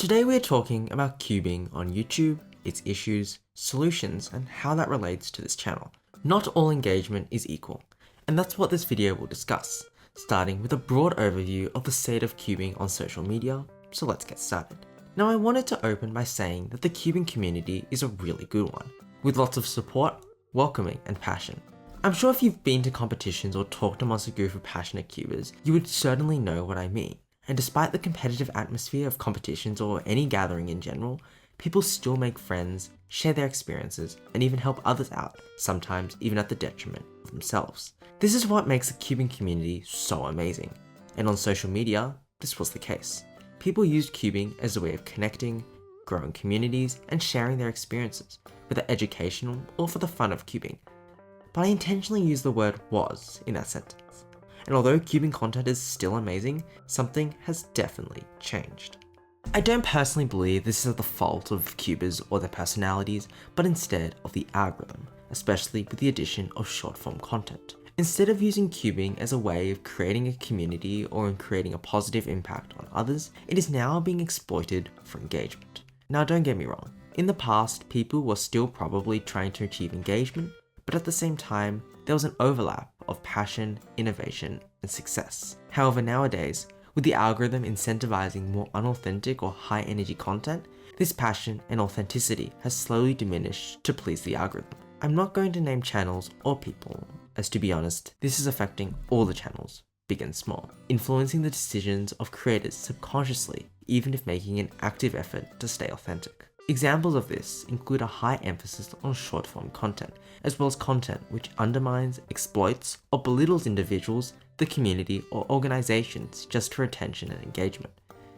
Today we are talking about cubing on YouTube, its issues, solutions, and how that relates to this channel. Not all engagement is equal, and that's what this video will discuss, starting with a broad overview of the state of cubing on social media, so let's get started. Now I wanted to open by saying that the cubing community is a really good one, with lots of support, welcoming, and passion. I'm sure if you've been to competitions or talked amongst a group of passionate cubers, you would certainly know what I mean. And despite the competitive atmosphere of competitions or any gathering in general, people still make friends, share their experiences, and even help others out, sometimes even at the detriment of themselves. This is what makes the cubing community so amazing. And on social media, this was the case. People used cubing as a way of connecting, growing communities, and sharing their experiences, whether educational or for the fun of cubing. But I intentionally used the word was in that sentence. And although cubing content is still amazing, something has definitely changed. I don't personally believe this is the fault of cubers or their personalities, but instead of the algorithm, especially with the addition of short form content. Instead of using cubing as a way of creating a community or in creating a positive impact on others, it is now being exploited for engagement. Now don't get me wrong, in the past people were still probably trying to achieve engagement, but at the same time, there was an overlap of passion, innovation, and success. However, nowadays, with the algorithm incentivizing more unauthentic or high energy content, this passion and authenticity has slowly diminished to please the algorithm. I'm not going to name channels or people, as to be honest, this is affecting all the channels, big and small, influencing the decisions of creators subconsciously, even if making an active effort to stay authentic. Examples of this include a high emphasis on short-form content, as well as content which undermines, exploits, or belittles individuals, the community, or organizations just for attention and engagement.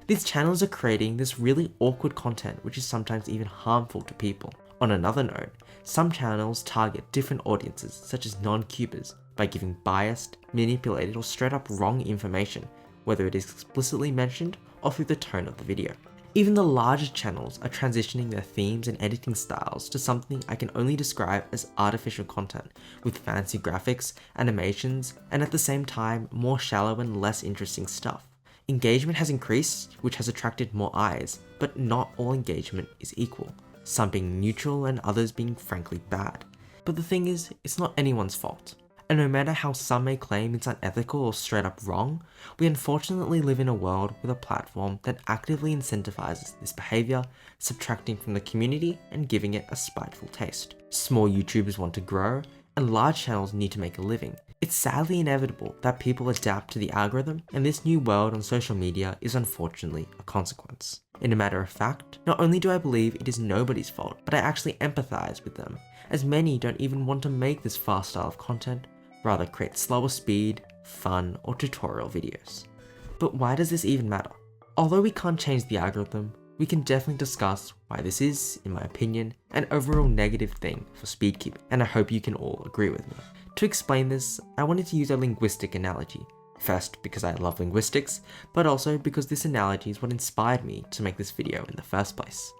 These channels are creating this really awkward content which is sometimes even harmful to people. On another note, some channels target different audiences such as non-cubers by giving biased, manipulated, or straight up wrong information, whether it is explicitly mentioned or through the tone of the video. Even the larger channels are transitioning their themes and editing styles to something I can only describe as artificial content, with fancy graphics, animations, and at the same time, more shallow and less interesting stuff. Engagement has increased, which has attracted more eyes, but not all engagement is equal, some being neutral and others being frankly bad. But the thing is, it's not anyone's fault. And no matter how some may claim it's unethical or straight up wrong, we unfortunately live in a world with a platform that actively incentivizes this behavior, subtracting from the community and giving it a spiteful taste. Small YouTubers want to grow, and large channels need to make a living. It's sadly inevitable that people adapt to the algorithm, and this new world on social media is unfortunately a consequence. In a matter of fact, not only do I believe it is nobody's fault, but I actually empathize with them, as many don't even want to make this fast style of content, rather create slower speed, fun, or tutorial videos. But why does this even matter? Although we can't change the algorithm, we can definitely discuss why this is, in my opinion, an overall negative thing for speedkeeping, and I hope you can all agree with me. To explain this, I wanted to use a linguistic analogy. First, because I love linguistics, but also because this analogy is what inspired me to make this video in the first place.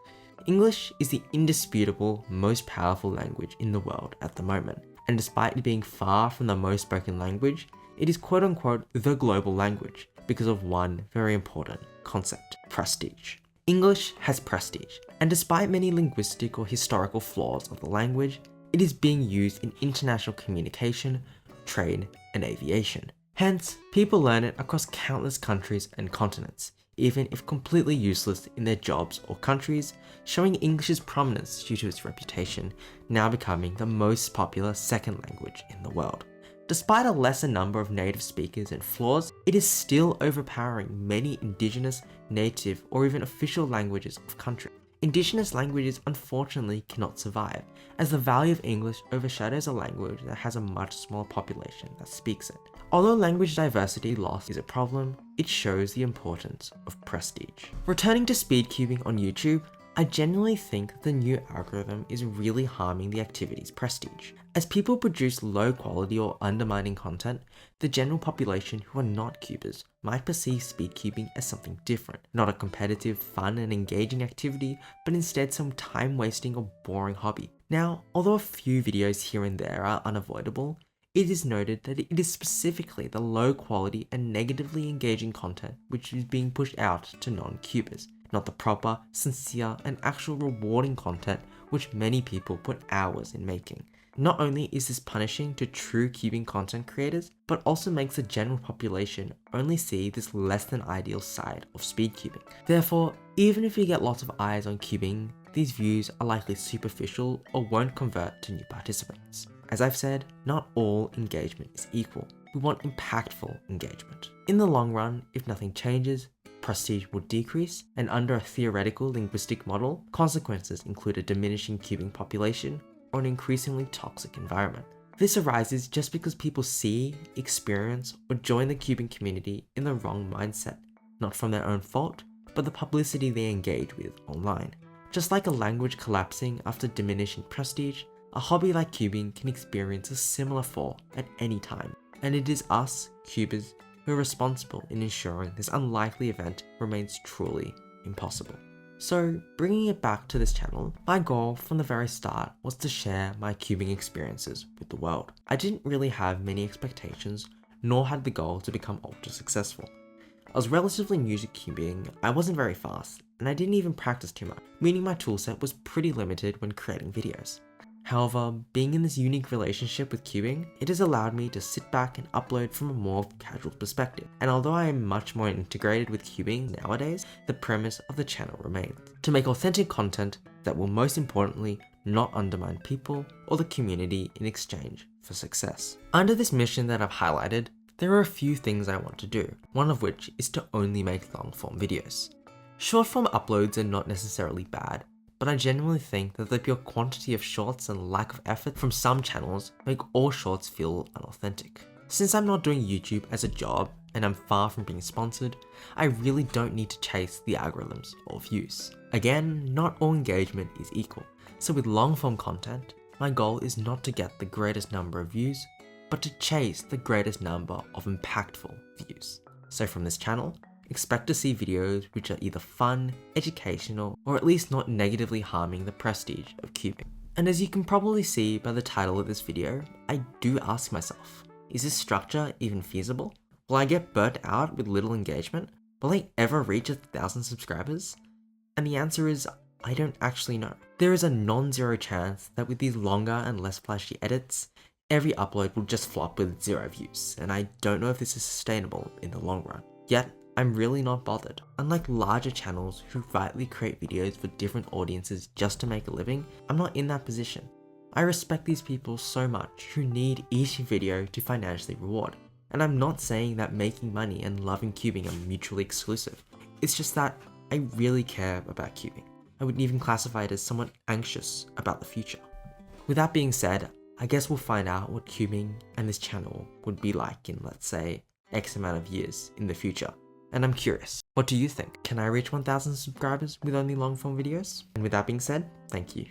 English is the indisputable, most powerful language in the world at the moment. And despite it being far from the most spoken language, it is quote unquote the global language because of one very important concept: prestige. English has prestige, and despite many linguistic or historical flaws of the language, it is being used in international communication, trade, and aviation. Hence, people learn it across countless countries and continents, even if completely useless in their jobs or countries, showing English's prominence due to its reputation, now becoming the most popular second language in the world. Despite a lesser number of native speakers and flaws, it is still overpowering many indigenous, native, or even official languages of countries. Indigenous languages unfortunately cannot survive, as the value of English overshadows a language that has a much smaller population that speaks it. Although language diversity loss is a problem, it shows the importance of prestige. Returning to speedcubing on YouTube, I genuinely think the new algorithm is really harming the activity's prestige. As people produce low quality or undermining content, the general population who are not cubers might perceive speedcubing as something different, not a competitive, fun and engaging activity, but instead some time-wasting or boring hobby. Now, although a few videos here and there are unavoidable, it is noted that it is specifically the low quality and negatively engaging content which is being pushed out to non-cubers. not the proper, sincere, and actual rewarding content which many people put hours in making. Not only is this punishing to true cubing content creators, but also makes the general population only see this less than ideal side of speedcubing. Therefore, even if you get lots of eyes on cubing, these views are likely superficial or won't convert to new participants. As I've said, not all engagement is equal. We want impactful engagement. In the long run, if nothing changes, prestige will decrease, and under a theoretical linguistic model, consequences include a diminishing cubing population or an increasingly toxic environment. This arises just because people see, experience, or join the cubing community in the wrong mindset, not from their own fault, but the publicity they engage with online. Just like a language collapsing after diminishing prestige, a hobby like cubing can experience a similar fall at any time, and it is us, cubers, who are responsible in ensuring this unlikely event remains truly impossible. So, bringing it back to this channel, my goal from the very start was to share my cubing experiences with the world. I didn't really have many expectations, nor had the goal to become ultra successful. I was relatively new to cubing, I wasn't very fast, and I didn't even practice too much, meaning my toolset was pretty limited when creating videos. However, being in this unique relationship with cubing, it has allowed me to sit back and upload from a more casual perspective. And although I am much more integrated with cubing nowadays, the premise of the channel remains: to make authentic content that will most importantly not undermine people or the community in exchange for success. Under this mission that I've highlighted, there are a few things I want to do, one of which is to only make long form videos. Short form uploads are not necessarily bad, but I genuinely think that the pure quantity of shorts and lack of effort from some channels make all shorts feel unauthentic. Since I'm not doing YouTube as a job and I'm far from being sponsored, I really don't need to chase the algorithms or views. Again, not all engagement is equal, so with long form content, my goal is not to get the greatest number of views, but to chase the greatest number of impactful views. So from this channel, expect to see videos which are either fun, educational, or at least not negatively harming the prestige of cubing. And as you can probably see by the title of this video, I do ask myself, is this structure even feasible? Will I get burnt out with little engagement? Will I ever reach 1,000 subscribers? And the answer is, I don't actually know. There is a non-zero chance that with these longer and less flashy edits, every upload will just flop with 0 views, and I don't know if this is sustainable in the long run. Yet, I'm really not bothered. Unlike larger channels who rightly create videos for different audiences just to make a living, I'm not in that position. I respect these people so much who need each video to financially reward. And I'm not saying that making money and loving cubing are mutually exclusive. It's just that I really care about cubing. I would even classify it as somewhat anxious about the future. With that being said, I guess we'll find out what cubing and this channel would be like in, let's say, X amount of years in the future. And I'm curious, what do you think? Can I reach 1,000 subscribers with only long form videos? And with that being said, thank you.